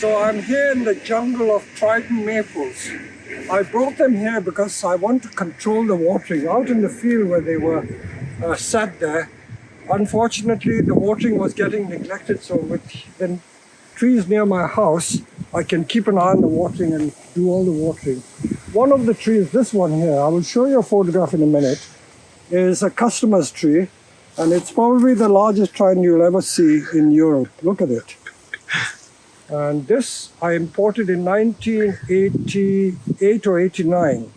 So I'm here in the jungle of Trident maples. I brought them here because I want to control the watering. Out in the field where they were sat there, unfortunately the watering was getting neglected, so with the trees near my house, I can keep an eye on the watering and do all the watering. One of the trees, this one here, I will show you a photograph in a minute, is a customer's tree, and it's probably the largest Trident you'll ever see in Europe. Look at it. And this I imported in 1988 or 89.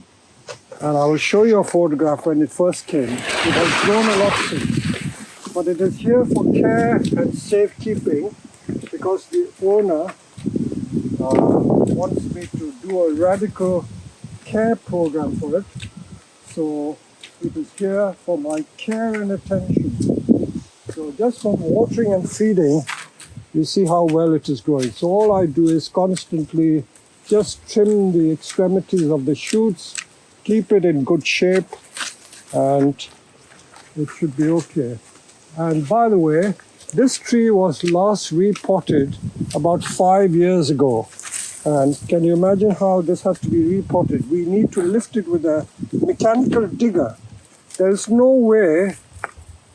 And I will show you a photograph when it first came. It has grown a lot since. But it is here for care and safekeeping because the owner wants me to do a radical care program for it. So it is here for my care and attention. So just from watering and feeding, you see how well it is growing. So all I do is constantly just trim the extremities of the shoots, keep it in good shape, and it should be okay. And by the way, this tree was last repotted about 5 years ago. And can you imagine how this has to be repotted? We need to lift it with a mechanical digger. There's no way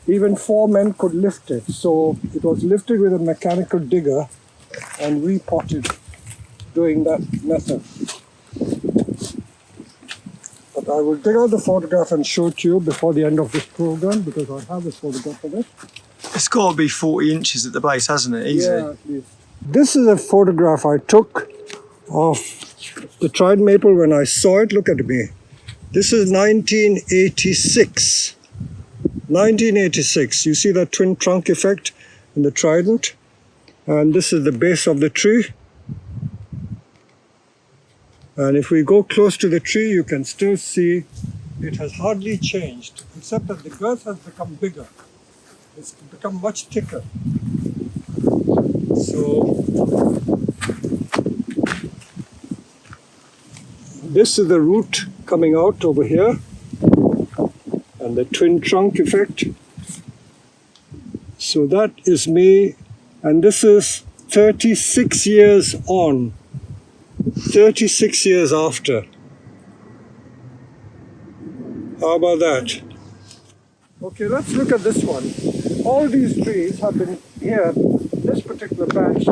even 4 men could lift it. So it was lifted with a mechanical digger and repotted doing that method. But I will dig out the photograph and show it to you before the end of this program because I have a photograph of it. It's got to be 40 inches at the base, hasn't it? Easy. Yeah, at least. This is a photograph I took of the Trident maple when I saw it. Look at me. This is 1986. 1986. You see that twin trunk effect in the Trident? And this is the base of the tree. And if we go close to the tree, you can still see it has hardly changed, except that the girth has become bigger. It's become much thicker. So this is the root coming out over here, and the twin trunk effect. So that is me, and this is 36 years on, 36 years after. How about that? Okay, let's look at this one. All these trees have been here, this particular batch.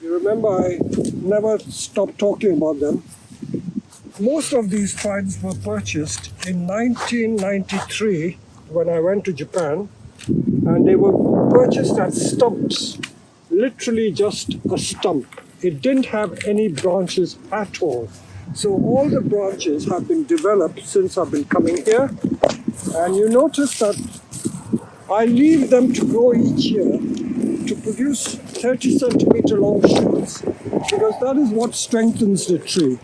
You remember I never stopped talking about them. Most of these Tridents were purchased in 1993 when I went to Japan, and they were purchased as stumps, literally just a stump. It didn't have any branches at all. So all the branches have been developed since I've been coming here, and you notice that I leave them to grow each year to produce 30 centimeter long shoots because that is what strengthens the tree.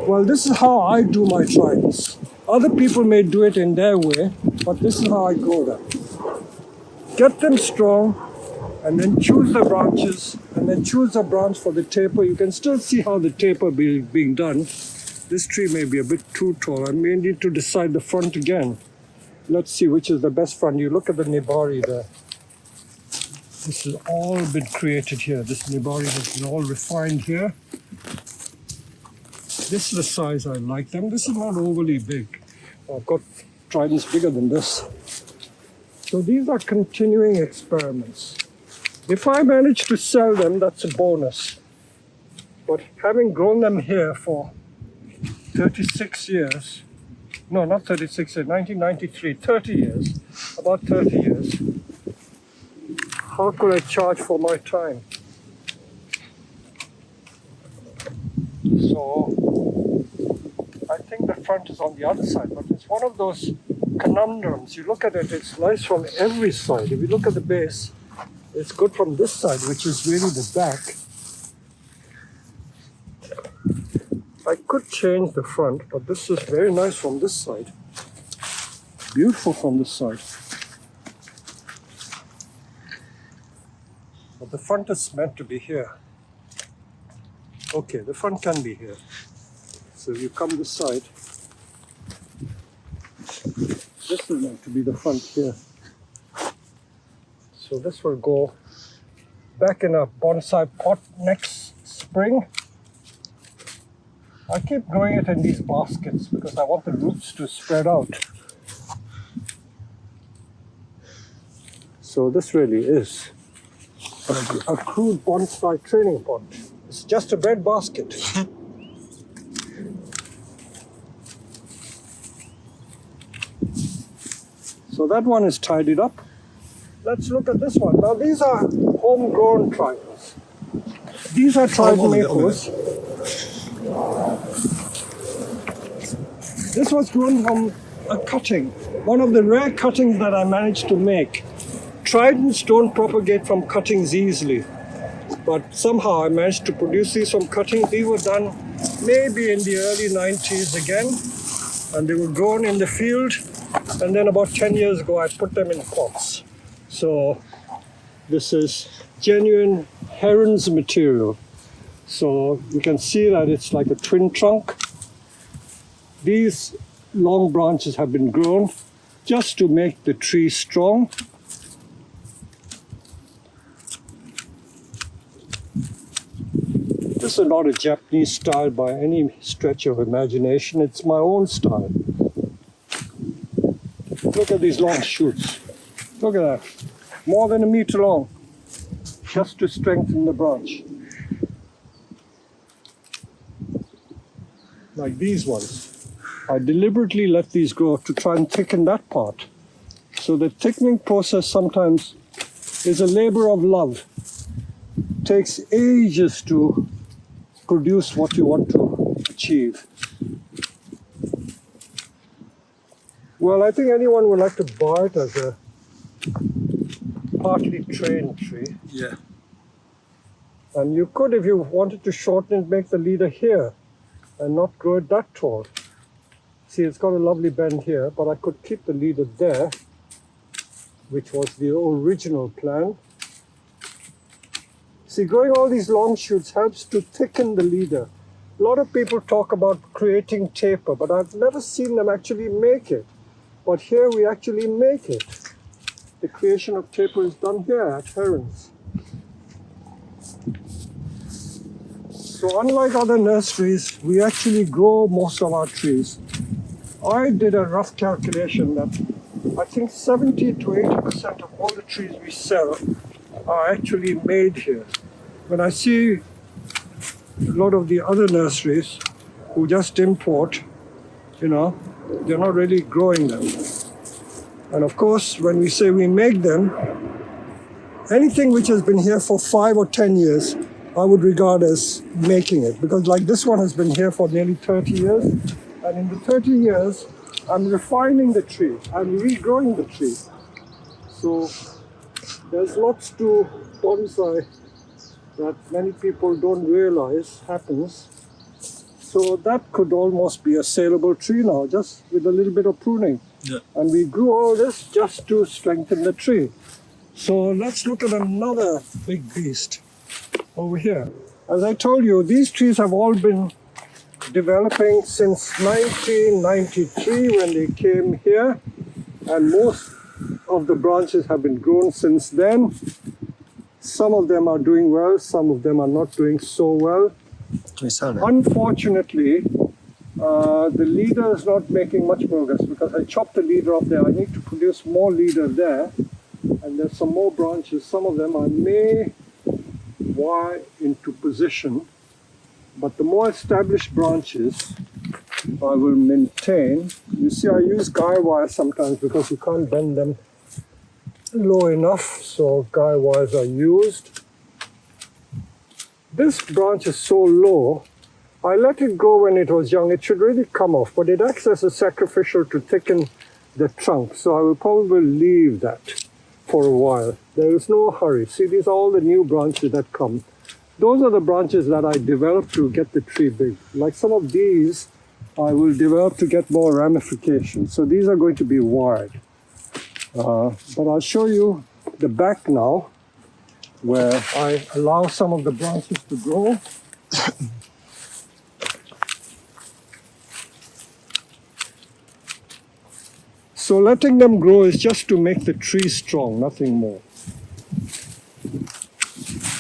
Well, this is how I do my Tridents. Other people may do it in their way, but this is how I grow them. Get them strong, and then choose the branches, and then choose a branch for the taper. You can still see how the taper being done. This tree may be a bit too tall. I may need to decide the front again. Let's see which is the best front. You look at the nibari there. This has all been created here. This nibari has been all refined here. This is the size I like them. This is not overly big. I've got Tridents bigger than this. So these are continuing experiments. If I manage to sell them, that's a bonus. But having grown them here for 36 years, no, not 36 years, 1993, 30 years, about 30 years, how could I charge for my time? So I think the front is on the other side, but it's one of those conundrums. You look at it, it's nice from every side. If you look at the base, it's good from this side, which is really the back. I could change the front, but this is very nice from this side. Beautiful from this side. But the front is meant to be here. Okay, the front can be here. So you come this side. This is meant to be the front here. So this will go back in a bonsai pot next spring. I keep growing it in these baskets because I want the roots to spread out. So this really is a crude bonsai training pot. It's just a bread basket. So that one is tidied up. Let's look at this one. Now these are homegrown tridents. These are trident maples. This was grown from a cutting, one of the rare cuttings that I managed to make. Tridents don't propagate from cuttings easily, but somehow I managed to produce these from cuttings. These were done maybe in the early 90s again, and they were grown in the field, and then about 10 years ago I put them in pots. So this is genuine Herons material. So you can see that it's like a twin trunk. These long branches have been grown just to make the tree strong. This is not a Japanese style by any stretch of imagination. It's my own style. Look at these long shoots. Look at that. More than a meter long. Just to strengthen the branch. Like these ones. I deliberately let these grow to try and thicken that part. So the thickening process sometimes is a labor of love. It takes ages to produce what you want to achieve. Well, I think anyone would like to buy it as a partly trained tree. Yeah. And you could, if you wanted to shorten it, make the leader here and not grow it that tall. See, it's got a lovely bend here, but I could keep the leader there, which was the original plan. See, growing all these long shoots helps to thicken the leader. A lot of people talk about creating taper, but I've never seen them actually make it. But here we actually make it. The creation of taper is done here at Herons. So unlike other nurseries, we actually grow most of our trees. I did a rough calculation that I think 70 to 80% of all the trees we sell are actually made here. When I see a lot of the other nurseries who just import, you know, they're not really growing them. And of course, when we say we make them, anything which has been here for 5 or 10 years, I would regard as making it. Because like this one has been here for nearly 30 years. And in the 30 years, I'm refining the tree. I'm regrowing the tree. So there's lots to bonsai that many people don't realize happens. So that could almost be a saleable tree now, just with a little bit of pruning. Yeah. And we grew all this just to strengthen the tree. So let's look at another big beast over here. As I told you, these trees have all been developing since 1993 when they came here, and most of the branches have been grown since then. Some of them are doing well, some of them are not doing so well. Unfortunately, the leader is not making much progress because I chopped the leader off there. I need to produce more leader there, and there's some more branches. Some of them I may wire into position, but the more established branches I will maintain. You see, I use guy wire sometimes because you can't bend them low enough, so guy wires are used. This branch is so low, I let it go when it was young. It should really come off, but it acts as a sacrificial to thicken the trunk, so I will probably leave that for a while. There is no hurry. See, these are all the new branches that come. Those are the branches that I developed to get the tree big. Like some of these, I will develop to get more ramifications. So these are going to be wired. But I'll show you the back now, where I allow some of the branches to grow. So letting them grow is just to make the tree strong, nothing more.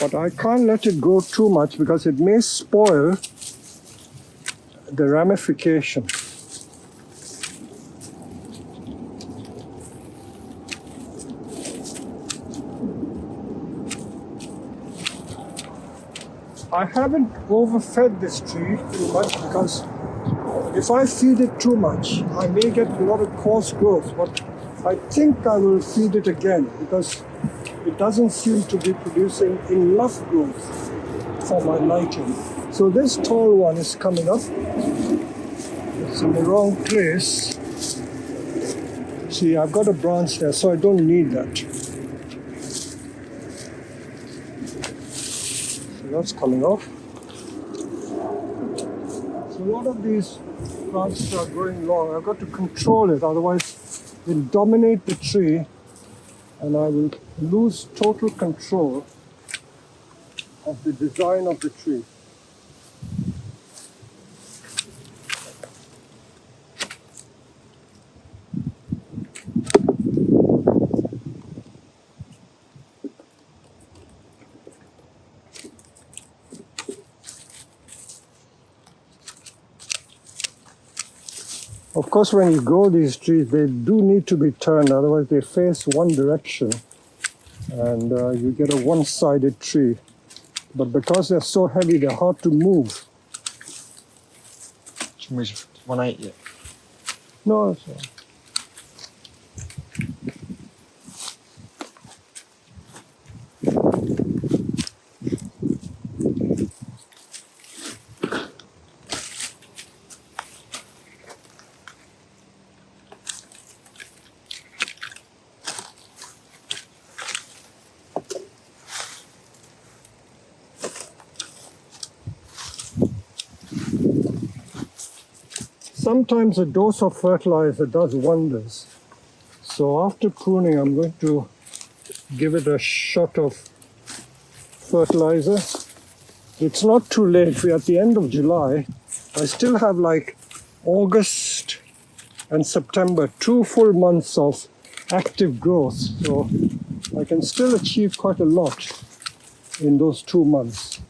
But I can't let it go too much because it may spoil the ramification. I haven't overfed this tree too much because if I feed it too much, I may get a lot of coarse growth, but I think I will feed it again because it doesn't seem to be producing enough growth for my liking. So this tall one is coming up. It's in the wrong place. See, I've got a branch there, so I don't need that. So that's coming off. So a lot of these branches are going long. I've got to control it, otherwise it'll dominate the tree and I will lose total control of the design of the tree. Of course, when you grow these trees, they do need to be turned, otherwise they face one direction and you get a one-sided tree. But because they're so heavy, they're hard to move. 180. No, that's all right. Sometimes a dose of fertilizer does wonders. So after pruning, I'm going to give it a shot of fertilizer. It's not too late. We're at the end of July. I still have like August and September, 2 full months of active growth. So I can still achieve quite a lot in those 2 months.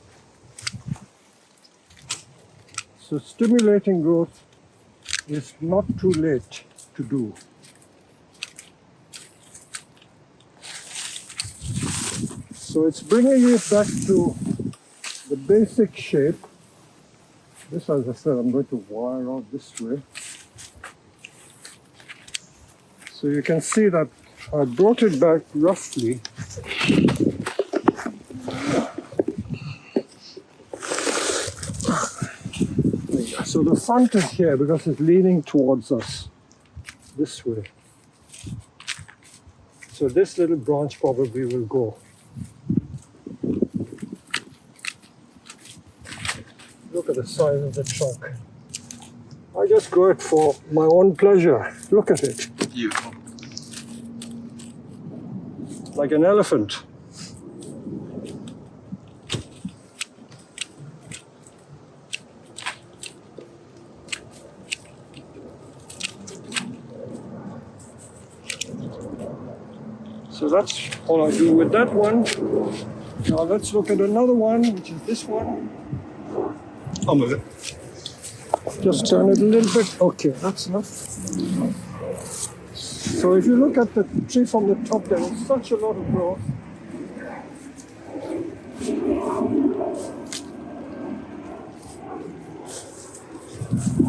So stimulating growth is not too late to do. So it's bringing it back to the basic shape. This, as I said, I'm going to wire out this way. So you can see that I brought it back roughly. So the front is here because it's leaning towards us this way. So this little branch probably will go. Look at the size of the trunk. I just grow it for my own pleasure. Look at it. Beautiful. Like an elephant. So that's all I do with that one. Now let's look at another one, which is this one. I'll move it. Just turn it a little bit. Okay, that's enough. So if you look at the tree from the top, there is such a lot of growth.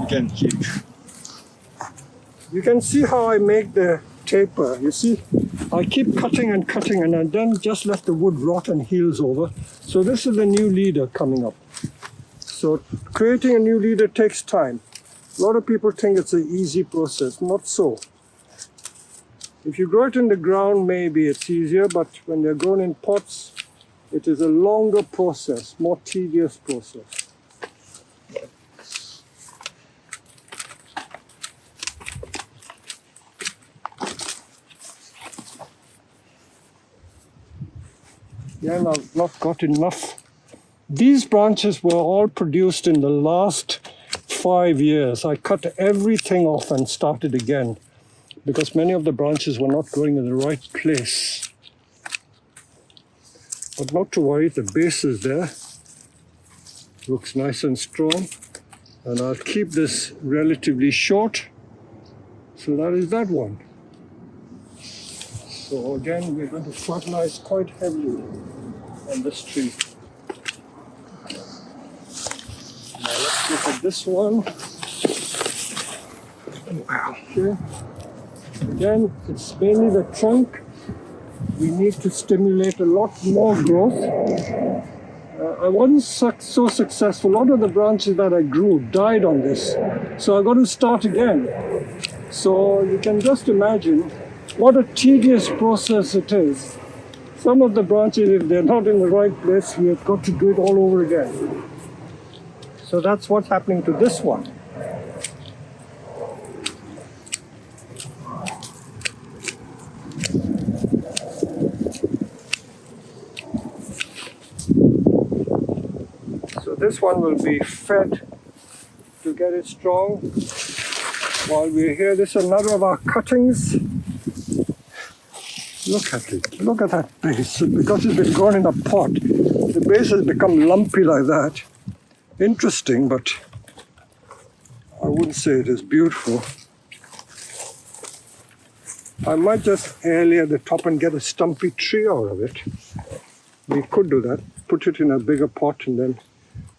Again, huge. You can see how I make the taper. You see, I keep cutting and cutting and I then just let the wood rot and heals over. So this is the new leader coming up. So creating a new leader takes time. A lot of people think it's an easy process. Not so. If you grow it in the ground, maybe it's easier, but when they're grown in pots, it is a longer process, more tedious process. Yeah, and I've not got enough. These branches were all produced in the last 5 years. I cut everything off and started again because many of the branches were not growing in the right place. But not to worry, the base is there. Looks nice and strong. And I'll keep this relatively short. So that is that one. So again, we're going to fertilize quite heavily on this tree. Now let's look at this one. Wow. Okay. Again, it's mainly the trunk. We need to stimulate a lot more growth. I wasn't so successful. A lot of the branches that I grew died on this. So I got to start again. So you can just imagine what a tedious process it is. Some of the branches, if they're not in the right place, we have got to do it all over again. So that's what's happening to this one. So this one will be fed to get it strong. While we're here, this is another of our cuttings. Look at it. Look at that base. Because it's been grown in a pot, the base has become lumpy like that. Interesting, but I wouldn't say it is beautiful. I might just airlay at the top and get a stumpy tree out of it. We could do that. Put it in a bigger pot and then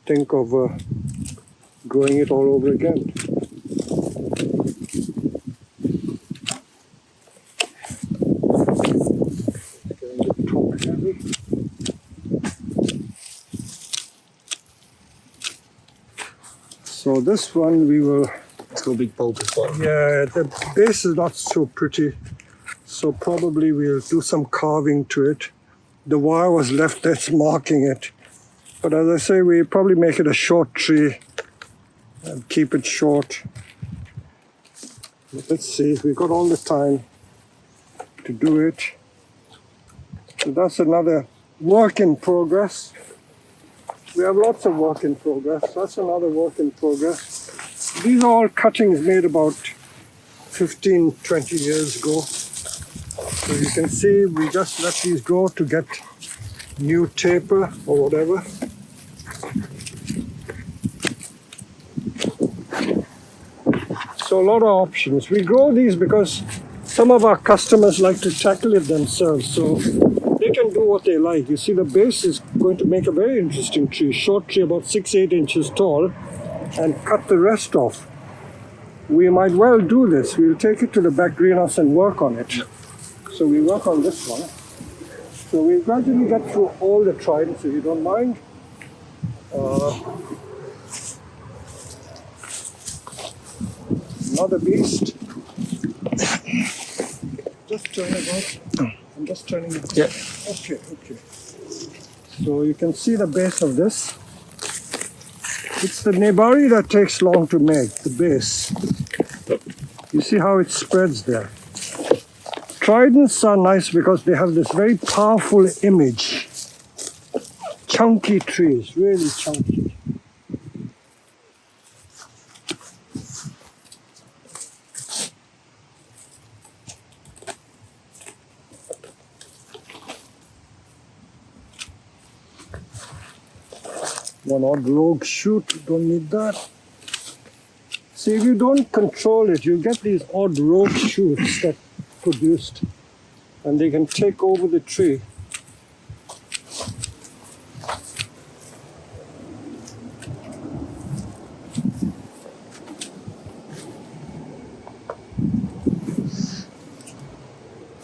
think of growing it all over again. So this one we will... It's got a big bulb as well. Yeah, the base is not so pretty. So probably we'll do some carving to it. The wire was left there, it's marking it. But as I say, we probably make it a short tree and keep it short. Let's see, we've got all the time to do it. So that's another work in progress. We have lots of work in progress. That's another work in progress. These are all cuttings made about 15, 20 years ago. So you can see we just let these grow to get new taper or whatever. So a lot of options. We grow these because some of our customers like to tackle it themselves. So they can do what they like. You see, the base is going to make a very interesting tree. Short tree, about 6-8 inches tall, and cut the rest off. We might well do this. We'll take it to the back greenhouse and work on it. So we work on this one. So we'll gradually get through all the tridents, if you don't mind. Another beast. Just turn it out. I'm just turning it. Yeah. Okay. So you can see the base of this. It's the nebari that takes long to make, the base. You see how it spreads there. Tridents are nice because they have this very powerful image. Chunky trees, really chunky. One odd rogue shoot, don't need that. See, if you don't control it, you get these odd rogue shoots that produced, and they can take over the tree.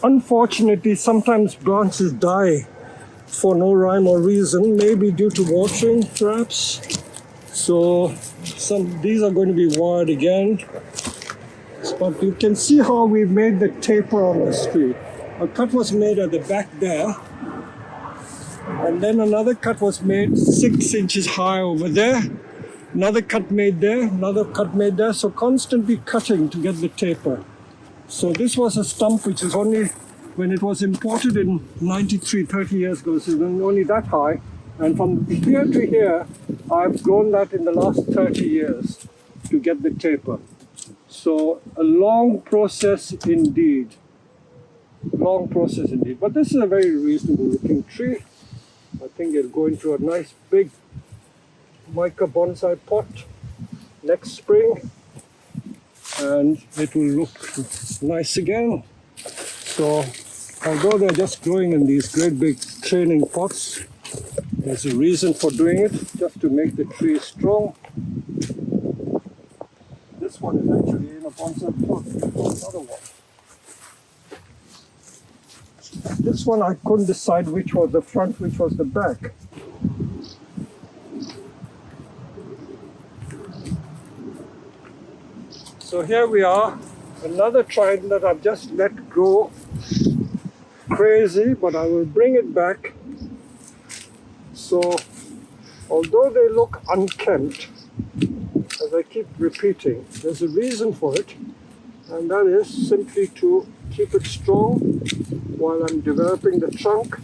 Unfortunately, sometimes branches die for no rhyme or reason, maybe due to watering perhaps. So these are going to be wired again. But you can see how we've made the taper on this tree. A cut was made at the back there, and then another cut was made 6 inches high over there. Another cut made there, another cut made there. So constantly cutting to get the taper. So this was a stump which is only, when it was imported in 93, 30 years ago, so it was only that high. And from here to here, I've grown that in the last 30 years to get the taper. So a long process indeed. Long process indeed. But this is a very reasonable looking tree. I think it'll go into a nice big mica bonsai pot next spring, and it will look nice again. So although they're just growing in these great big training pots, there's a reason for doing it, just to make the tree strong. This one is actually in a bonsai pot, another one. This one I couldn't decide which was the front, which was the back. So here we are, another trident that I've just let go. Crazy, but I will bring it back. So although they look unkempt, as I keep repeating, there's a reason for it, and that is simply to keep it strong while I'm developing the trunk.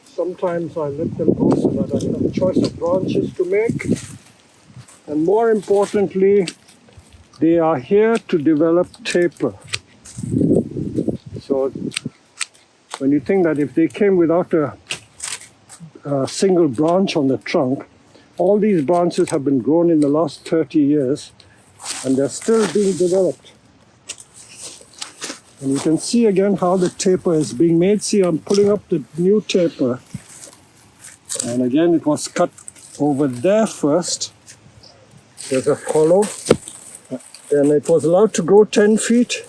Sometimes I let them go so that I have a choice of branches to make. And more importantly, they are here to develop taper. So when you think that if they came without a single branch on the trunk, all these branches have been grown in the last 30 years and they're still being developed. And you can see again how the taper is being made. See, I'm pulling up the new taper. And again, it was cut over there first. There's a hollow. And it was allowed to grow 10 feet.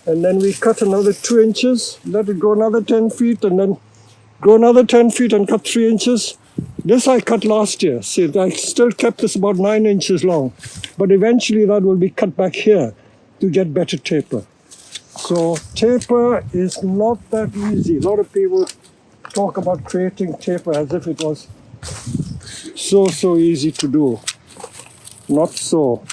And then we cut another 2 inches, let it grow another 10 feet, and then grow another 10 feet and cut 3 inches. This I cut last year. See, I still kept this about 9 inches long. But eventually that will be cut back here to get better taper. So taper is not that easy. A lot of people talk about creating taper as if it was so easy to do. Not so.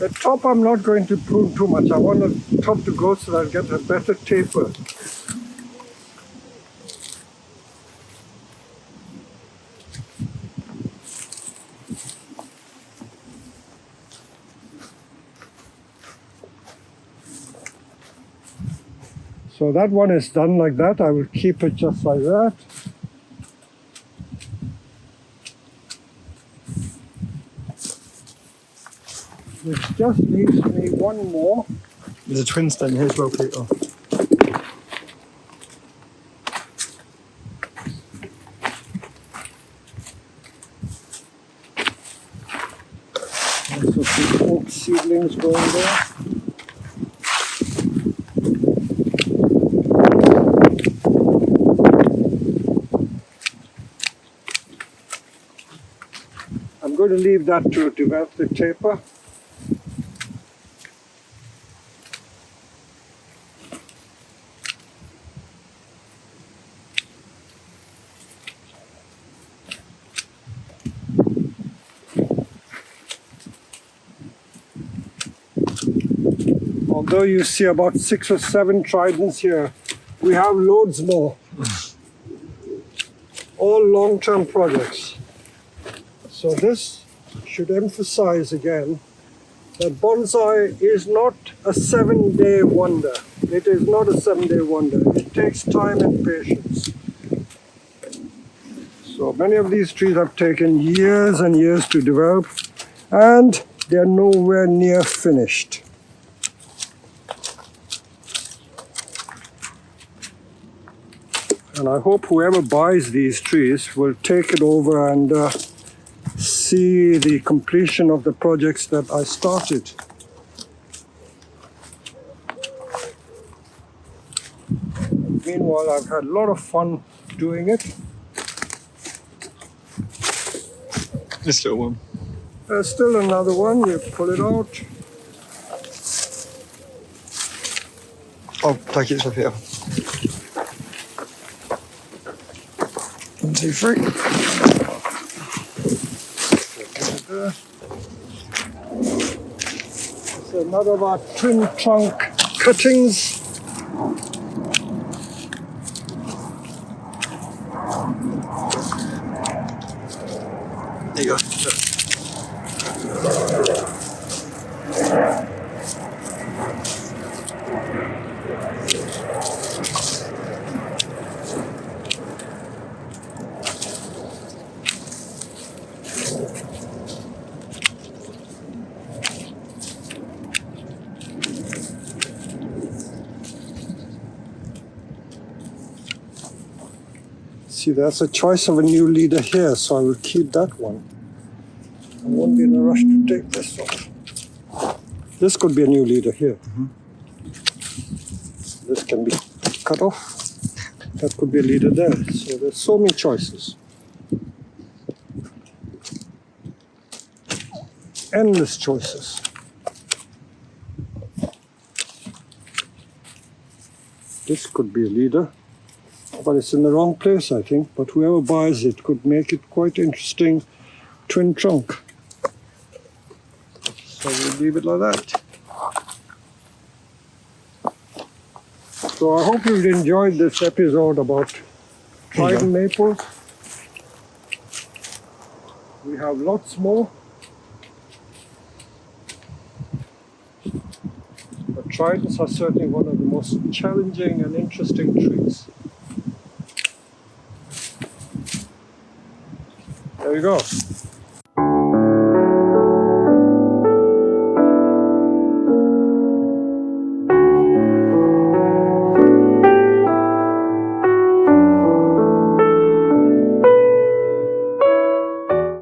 The top I'm not going to prune too much. I want the top to go so that I get a better taper. So that one is done like that. I will keep it just like that. Which just leaves me one more. There's a twin stem here as well, Peter. Also some oak seedlings going there. I'm going to leave that to develop the taper. Although you see about 6 or 7 tridents here, we have loads more. All long-term projects. So this should emphasize again that bonsai is not a 7-day wonder. It is not a 7-day wonder. It takes time and patience. So many of these trees have taken years and years to develop, and they're nowhere near finished. And I hope whoever buys these trees will take it over and see the completion of the projects that I started. Meanwhile, I've had a lot of fun doing it. This little one. There's still another one, you pull it out. I'll take it up here. 1, 2, 3. There's another of our twin trunk cuttings. There you go. See, there's a choice of a new leader here, so I will keep that one. I won't be in a rush to take this off. This could be a new leader here. This can be cut off. That could be a leader there. So there's so many choices. Endless choices. This could be a leader, but it's in the wrong place, I think. But whoever buys it could make it quite interesting twin trunk. So we'll leave it like that. So I hope you've enjoyed this episode about Trident maples. We have lots more. But Tridents are certainly one of the most challenging and interesting trees. There you go.